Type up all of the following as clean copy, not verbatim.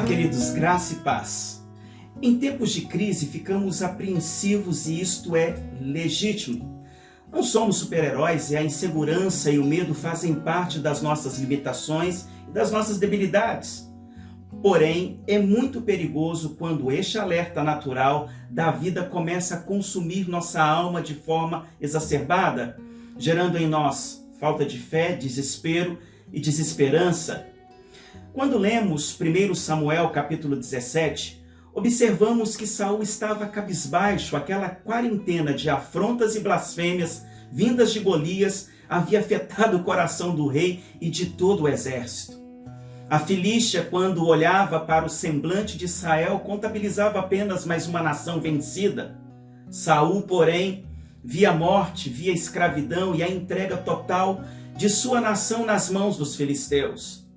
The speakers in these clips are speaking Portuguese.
Olá, queridos, graça e paz. Em tempos de crise, ficamos apreensivos e isto é legítimo. Não somos super-heróis e a insegurança e o medo fazem parte das nossas limitações e das nossas debilidades. Porém, é muito perigoso quando este alerta natural da vida começa a consumir nossa alma de forma exacerbada, gerando em nós falta de fé, desespero e desesperança. Quando lemos 1 Samuel capítulo 17, observamos que Saul estava cabisbaixo. Aquela quarentena de afrontas e blasfêmias vindas de Golias havia afetado o coração do rei e de todo o exército. A Filístia, quando olhava para o semblante de Israel, contabilizava apenas mais uma nação vencida. Saul, porém, via a morte, via a escravidão e a entrega total de sua nação nas mãos dos filisteus.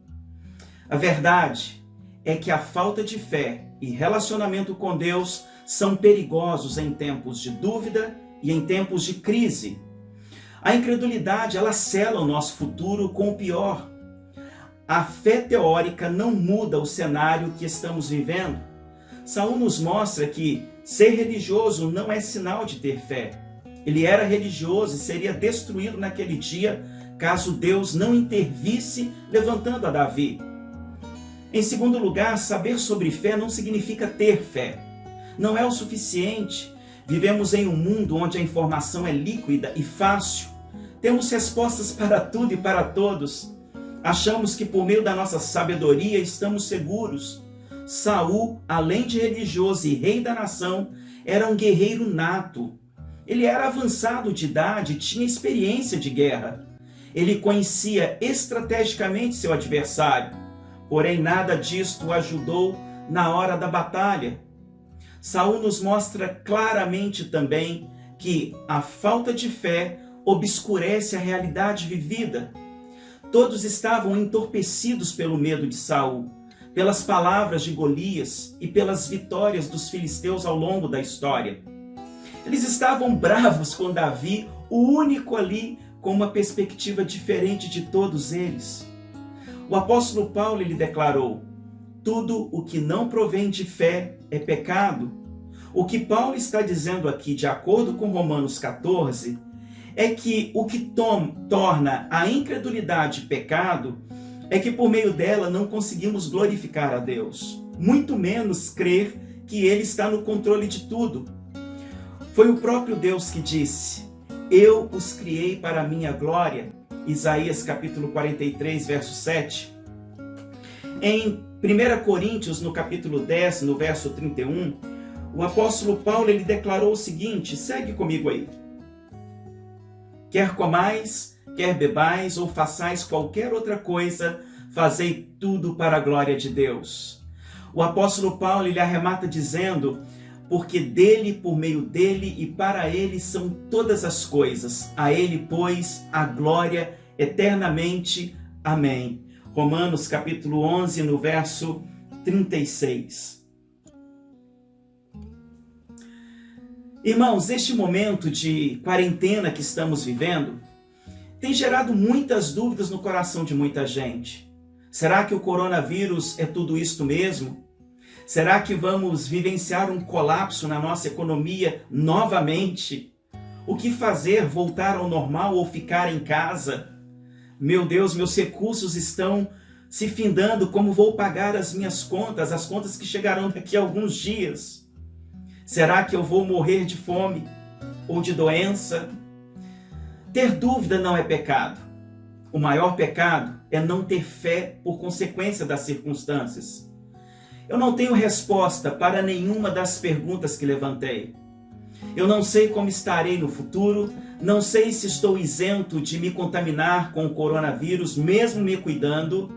A verdade é que a falta de fé e relacionamento com Deus são perigosos em tempos de dúvida e em tempos de crise. A incredulidade, ela sela o nosso futuro com o pior. A fé teórica não muda o cenário que estamos vivendo. Saul nos mostra que ser religioso não é sinal de ter fé. Ele era religioso e seria destruído naquele dia caso Deus não intervisse levantando a Davi. Em segundo lugar, saber sobre fé não significa ter fé. Não é o suficiente. Vivemos em um mundo onde a informação é líquida e fácil. Temos respostas para tudo e para todos. Achamos que por meio da nossa sabedoria estamos seguros. Saul, além de religioso e rei da nação, era um guerreiro nato. Ele era avançado de idade e tinha experiência de guerra. Ele conhecia estrategicamente seu adversário. Porém, nada disto o ajudou na hora da batalha. Saul nos mostra claramente também que a falta de fé obscurece a realidade vivida. Todos estavam entorpecidos pelo medo de Saul, pelas palavras de Golias e pelas vitórias dos filisteus ao longo da história. Eles estavam bravos com Davi, o único ali com uma perspectiva diferente de todos eles. O apóstolo Paulo lhe declarou: tudo o que não provém de fé é pecado. O que Paulo está dizendo aqui, de acordo com Romanos 14, é que o que torna a incredulidade pecado é que por meio dela não conseguimos glorificar a Deus, muito menos crer que Ele está no controle de tudo. Foi o próprio Deus que disse: eu os criei para a minha glória. Isaías capítulo 43, verso 7. Em 1 Coríntios, no capítulo 10, no verso 31, o apóstolo Paulo ele declarou o seguinte, segue comigo aí. Quer comais, quer bebais ou façais qualquer outra coisa, fazei tudo para a glória de Deus. O apóstolo Paulo ele arremata dizendo: porque dele, por meio dele e para ele são todas as coisas. A ele, pois, a glória eternamente. Amém. Romanos capítulo 11, no verso 36. Irmãos, este momento de quarentena que estamos vivendo tem gerado muitas dúvidas no coração de muita gente. Será que o coronavírus é tudo isto mesmo? Será que vamos vivenciar um colapso na nossa economia novamente? O que fazer? Voltar ao normal ou ficar em casa? Meu Deus, meus recursos estão se findando. Como vou pagar as minhas contas, as contas que chegarão daqui a alguns dias? Será que eu vou morrer de fome ou de doença? Ter dúvida não é pecado. O maior pecado é não ter fé por consequência das circunstâncias. Eu não tenho resposta para nenhuma das perguntas que levantei. Eu não sei como estarei no futuro, não sei se estou isento de me contaminar com o coronavírus, mesmo me cuidando.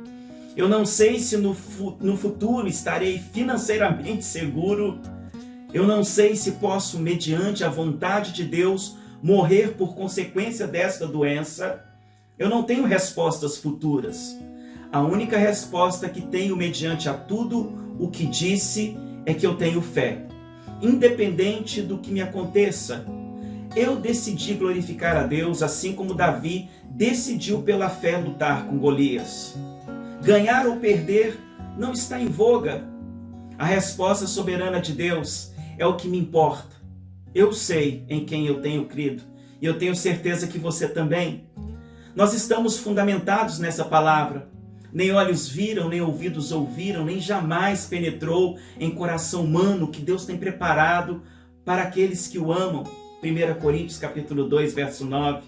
Eu não sei se no futuro estarei financeiramente seguro. Eu não sei se posso, mediante a vontade de Deus, morrer por consequência desta doença. Eu não tenho respostas futuras. A única resposta que tenho mediante a tudo o que disse é que eu tenho fé. Independente do que me aconteça, eu decidi glorificar a Deus, assim como Davi decidiu pela fé lutar com Golias. Ganhar ou perder não está em voga. A resposta soberana de Deus é o que me importa. Eu sei em quem eu tenho crido e eu tenho certeza que você também. Nós estamos fundamentados nessa palavra. Nem olhos viram, nem ouvidos ouviram, nem jamais penetrou em coração humano que Deus tem preparado para aqueles que o amam. 1 Coríntios capítulo 2, verso 9.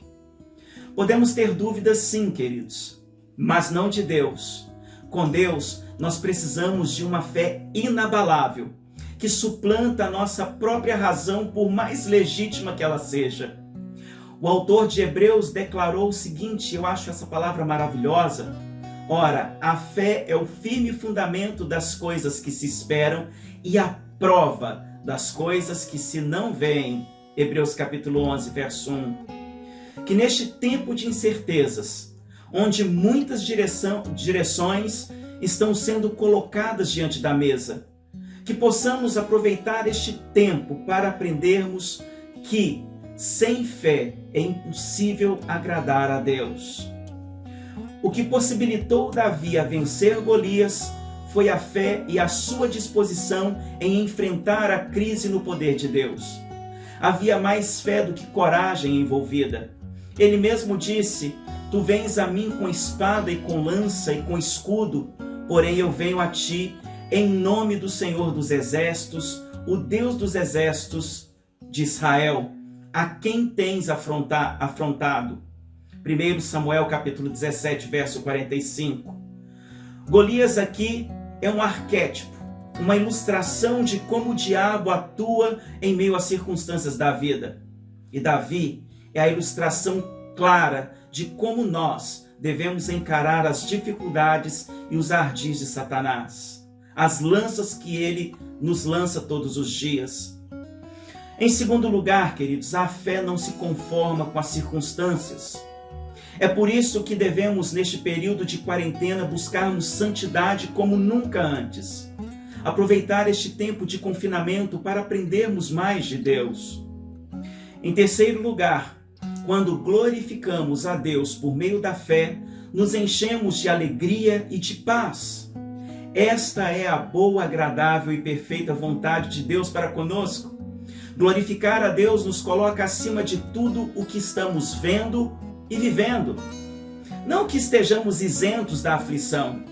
Podemos ter dúvidas sim, queridos, mas não de Deus. Com Deus, nós precisamos de uma fé inabalável, que suplanta a nossa própria razão, por mais legítima que ela seja. O autor de Hebreus declarou o seguinte, eu acho essa palavra maravilhosa: ora, a fé é o firme fundamento das coisas que se esperam e a prova das coisas que se não veem. Hebreus capítulo 11, verso 1. Que neste tempo de incertezas, onde muitas direções estão sendo colocadas diante da mesa, que possamos aproveitar este tempo para aprendermos que sem fé é impossível agradar a Deus. O que possibilitou Davi a vencer Golias foi a fé e a sua disposição em enfrentar a crise no poder de Deus. Havia mais fé do que coragem envolvida. Ele mesmo disse: tu vens a mim com espada e com lança e com escudo, porém eu venho a ti em nome do Senhor dos Exércitos, o Deus dos Exércitos de Israel, a quem tens afrontado. 1 Samuel capítulo 17, verso 45. Golias aqui é um arquétipo, uma ilustração de como o diabo atua em meio às circunstâncias da vida. E Davi é a ilustração clara de como nós devemos encarar as dificuldades e os ardis de Satanás, as lanças que ele nos lança todos os dias. Em segundo lugar, queridos, a fé não se conforma com as circunstâncias. É por isso que devemos, neste período de quarentena, buscarmos santidade como nunca antes. Aproveitar este tempo de confinamento para aprendermos mais de Deus. Em terceiro lugar, quando glorificamos a Deus por meio da fé, nos enchemos de alegria e de paz. Esta é a boa, agradável e perfeita vontade de Deus para conosco. Glorificar a Deus nos coloca acima de tudo o que estamos vendo e vivendo. Não que estejamos isentos da aflição,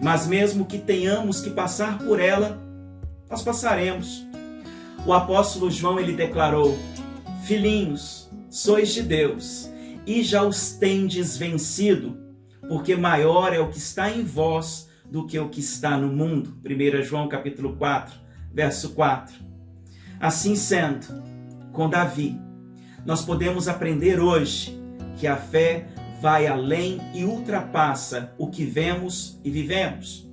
mas mesmo que tenhamos que passar por ela, nós passaremos. O apóstolo João, ele declarou: filhinhos, sois de Deus, e já os tendes vencido, porque maior é o que está em vós do que o que está no mundo. 1 João capítulo 4, verso 4. Assim sendo, com Davi, nós podemos aprender hoje que a fé vai além e ultrapassa o que vemos e vivemos.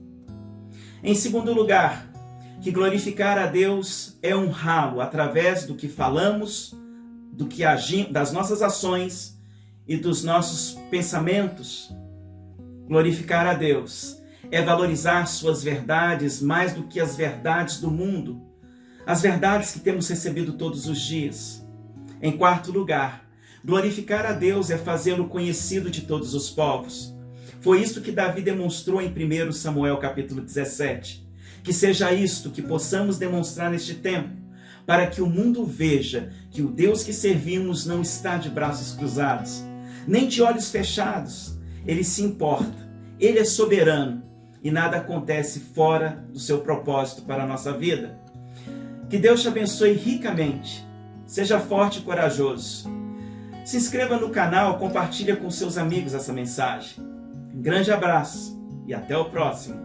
Em segundo lugar, que glorificar a Deus é honrá-lo através do que falamos, do que agimos, das nossas ações e dos nossos pensamentos. Glorificar a Deus é valorizar suas verdades mais do que as verdades do mundo, as verdades que temos recebido todos os dias. Em quarto lugar, glorificar a Deus é fazê-lo conhecido de todos os povos. Foi isto que Davi demonstrou em 1 Samuel capítulo 17. Que seja isto que possamos demonstrar neste tempo, para que o mundo veja que o Deus que servimos não está de braços cruzados, nem de olhos fechados. Ele se importa, ele é soberano e nada acontece fora do seu propósito para a nossa vida. Que Deus te abençoe ricamente. Seja forte e corajoso. Se inscreva no canal, compartilhe com seus amigos essa mensagem. Um grande abraço e até o próximo.